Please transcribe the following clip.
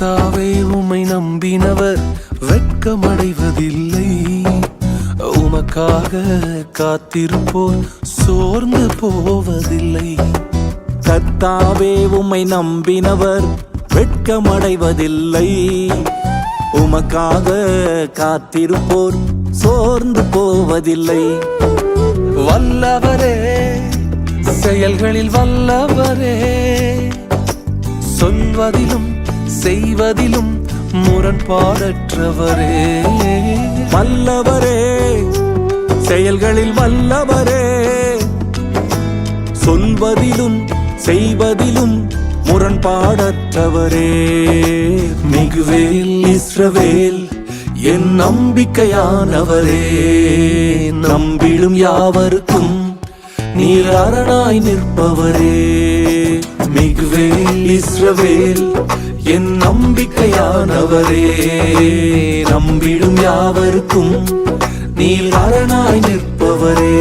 கர்த்தாவே உம்மை நம்பினவர் வெட்கமடைவதில்லை. உமக்காக காத்திருப்போர் சோர்ந்து போவதில்லை. கர்த்தாவே உம்மை நம்பினவர் வெட்கமடைவதில்லை. உமக்காக காத்திருப்போர் சோர்ந்து போவதில்லை. வல்லவரே, செயல்களில் வல்லவரே, சொல்வதிலும் செய்வதிலும் முரண்பாடற்றவரே. வல்லவரே, செயல்களில் வல்லவரே, சொல்வதிலும் செய்வதிலும் முரண்பாடற்றவரே. மிகுவேல் இஸ்ரவேல் என் நம்பிக்கையானவரே, நம்பிடும் யாவருக்கும் நீர் அரணாய் நிற்பவரே. மிகுவேல் இஸ்ரவேல் என் நம்பிக்கையானவரே, நம்பிடும் யாவருக்கும் நீர் அரணாய் நிற்பவரே.